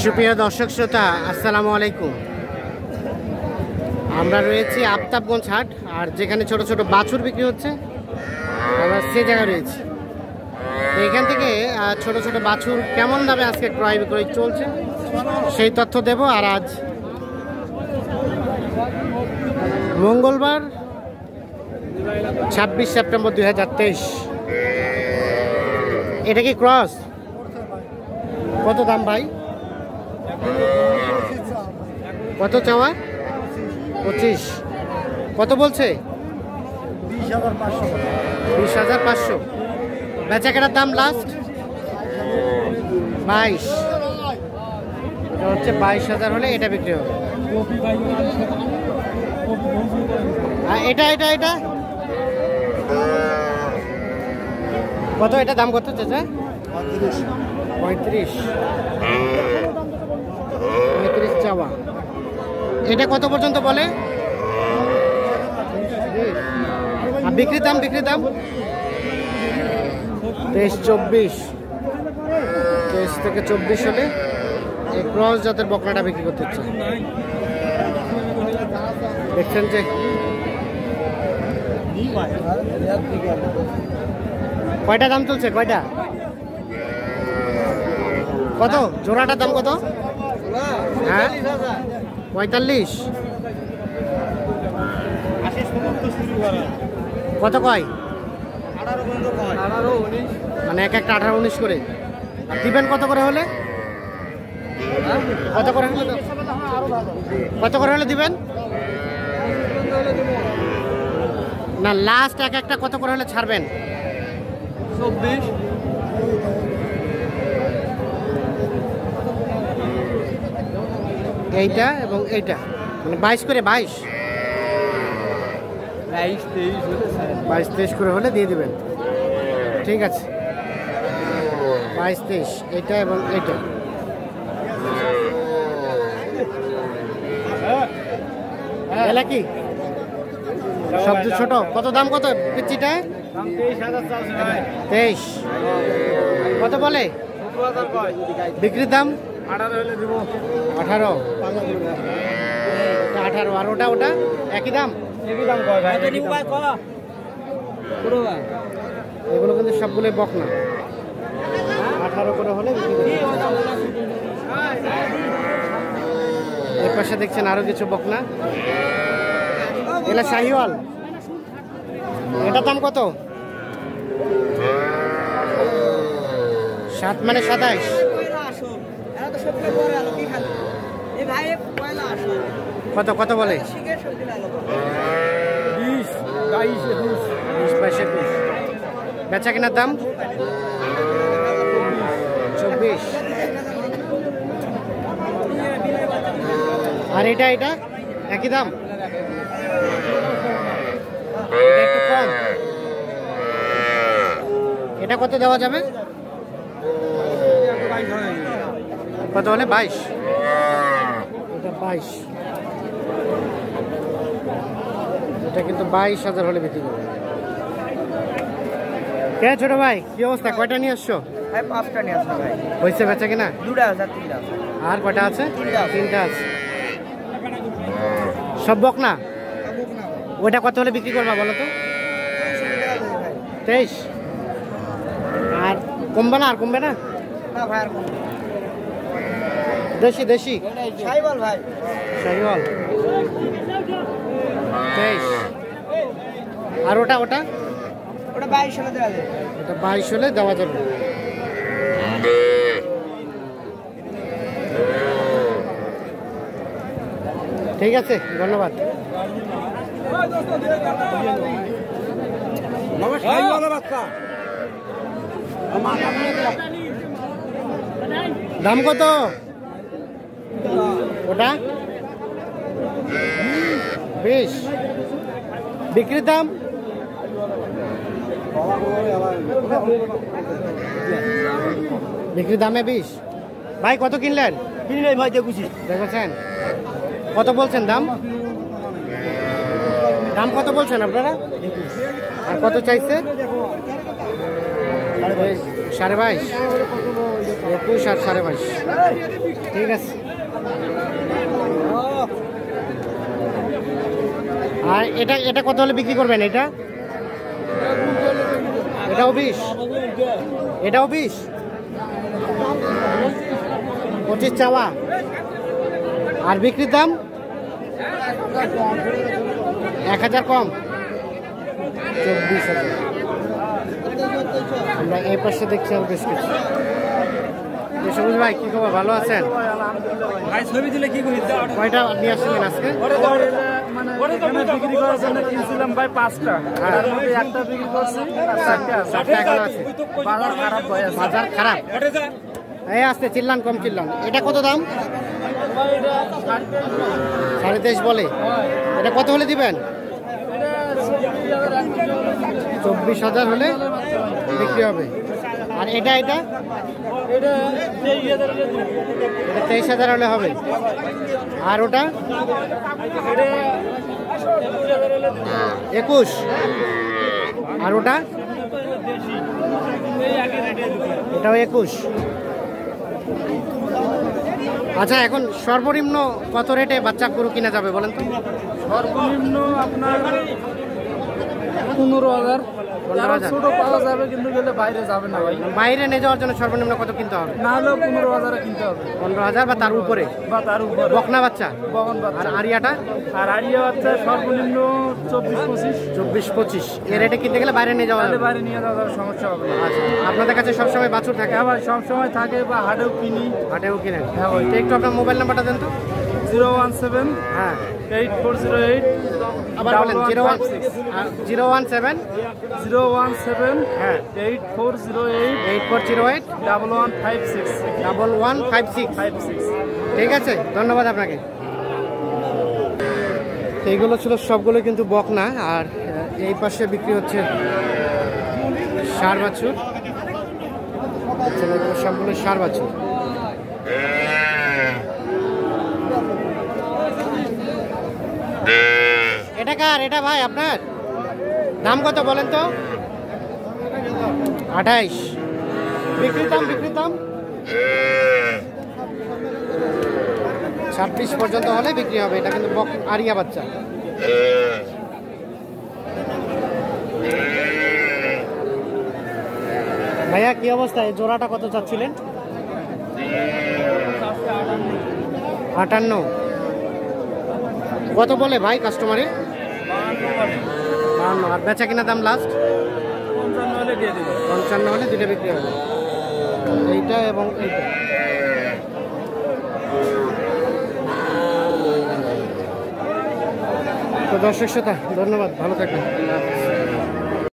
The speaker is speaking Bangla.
সুপ্রিয় দর্শক শ্রোতা, আসসালামু আলাইকুম। আমরা রয়েছি আফতাবগঞ্জ হাট, আর যেখানে ছোট ছোট বাছুর বিক্রি হচ্ছে আমরা সে জায়গায় রয়েছি। তো এখান থেকে ছোট ছোট বাছুর কেমন দামে আজকে ক্রয় বিক্রয় চলছে সেই তথ্য দেব। আর আজ মঙ্গলবার 26 সেপ্টেম্বর 2023। এটা কি ক্রস? কত দাম ভাই? কত চাওয়া? 25। কত বলছে? 20,500। বেচা কেনার দাম লাস্ট 22। এটা হচ্ছে 22,000 হলে এটা বিক্রি হবে। এটা এটা এটা কত? এটা দাম কত চাচা? 35 চাওয়া। এটা কত পর্যন্ত বলে? বিক্রির দাম 23-24। 23 থেকে 24 হলে এই ক্রস জাতের বকনাটা বিক্রি করতে হচ্ছে। দেখছেন যে কয়টা দাম চলছে? কয়টা? কত জোড়াটার দাম কত? হ্যাঁ 45। কত কয়? মানে এক একটা 18-19 করে। আর দিবেন কত করে হলে? কত করে হলে কত করে হলে দিবেন? না লাস্ট এক একটা কত করে হলে ছাড়বেন? 24। এইটা এবং এইটা মানে 22 করে। 22-23 করে হলে দিয়ে দিবেন। ঠিক আছে, 22-23 এইটা এবং এইটা। এলা কি শব্দ ছোট? কত দাম? কত পিচ্চিটা? 23। কত বলে? বিক্রির দাম 18। 18 আর ওটা ওটা একই দাম? এগুলো কিন্তু সবগুলোই বকনা। 18 করে হলে বিক্রি করতে। এর পাশে দেখছেন আরো কিছু বকনা। এগুলা শাহিওয়াল। এটার দাম কত? 7 মানে 27। কত কত বলে? 20-22-21। বেচা কেনার দাম 24। আর এটা এটা একই দাম? এটা একটু কম। এটা কত দেওয়া যাবে? কত হলে? 22। এটা 22। এটা কিন্তু 22,000 হলে বিক্রি করবে। কে ছোট ভাই, কি অবস্থা? কয়টা নিয়ে আসছো? 5টা নিয়ে আসছো ভাই। হয়েছে বেচা কিনা? 2টা আছে, 3টা আছে। আর কয়টা আছে? 3টা আছে। সব বকনা? ওইটা কত হলে বিক্রি করবা বলো তো? 23। আর কমবে না? আর কমবে না? না ভাই আর কম। দেশি দেশি শাহিওয়াল ভাই। শাহিওয়াল 23। আর ওটা ওটা ওটা 22 হলে দেওয়া যাবে। ওটা 22 হলে দেওয়া যাবে। ঠিক আছে, ধন্যবাদ। দাম কত ওটা? 20। বিক্রির দাম? বিক্রির দামে 20। ভাই কত কিনলেন? কিনলে ভাই দেখুছি। দেখেছেন কত বলছেন দাম? দাম কত বলছেন আপনারা? আর কত চাইছে? 22.5। 21 আর 22.5। ঠিক আছে। আর এটা কত হলে বিক্রি করবেন? এটাও 20, এটাও 20, 25 চাওয়া। আর বিক্রির দাম 1000 কম, 24,000। আমরা এই পাশে দেখছি আর বেশ কিছু। সবুজ ভাই কি খবর, ভালো আছেন? ভাই ছবি দিলে কি করি? কয়টা নিয়ে আসছিলেন আজকে? বিক্রি করার জন্য কিনছিলাম ভাই 5টা, তার মধ্যে একটা বিক্রি করছি আর 4টা এখনো আছে। বাজার খারাপ হয়ে আছে। বাজার খারাপ, এই আসতে চিল্লান, কম চিল্লান। এটা কত দাম? 23.5 বলে। এটা কত হলে দিবেন? 24,000 হলে বিক্রি হবে। আর এটা 23,000 হলে হবে। আর ওটা 21। আর ওটা এটাও 21। আচ্ছা, এখন সর্বনিম্ন কত রেটে বাচ্চা গরু কিনা যাবে বলেন তো? সর্বনিম্ন আপনার 15,000। ছোট পাওয়া যাবে কিন্তু গেলে বাইরে যাবে না ভাই। বাইরে নিয়ে যাওয়ার জন্য সর্বনিম্ন কত কিনতে হবে? না হলেও 15,000 কিনতে হবে। 15,000 বা তার উপরে? বা তার উপরে। বকনা বাচ্চা? বকন আর বাচ্চা। আরিয়াটা? আর আরিয়া বাচ্চা সর্বনিম্ন 24-25। 24-25 এর রেটে কিনতে গেলে বাইরে নিয়ে যাওয়া তাহলে যাবে? বাইরে নিয়ে যাওয়ার সমস্যা হবে না। আচ্ছা, আপনাদের কাছে সবসময় বাছুর থাকে? হ্যাঁ ভাই, সবসময় থাকে বা হাটেও কিনি। হাটেও কিনেন? হ্যাঁ ভাই। তো একটু আপনার মোবাইল নাম্বারটা দেন তো। 017 হ্যাঁ, 8408 আবার বলেন। 017 হ্যাঁ 8408 8408 1156 1156। 56। ঠিক আছে, ধন্যবাদ আপনাকে। এইগুলো ছিল সবগুলো কিন্তু বকনা। আর এই পাশে বিক্রি হচ্ছে ষাঁড় বাছুর। এগুলো সবগুলো ষাঁড় বাছুর। এটা কার? এটা ভাই আপনার? দাম কত বলেন তো? 28। বিক্রির দাম? 26 পর্যন্ত হলে বিক্রি হবে। এটা কিন্তু আরিয়া বাচ্চা। ভাইয়া কি অবস্থা? এই জোড়াটা কত চাচ্ছিলেন? 58। কত বলে ভাই কাস্টমারে? 52। আর বেচা কিনা দাম লাস্ট 55 হলে দিয়ে দেব। 55 হলে দুটো বিক্রি হবে, এইটা এবং এইটা। তো দর্শক শ্রোতা, ধন্যবাদ, ভালো থাকবেন।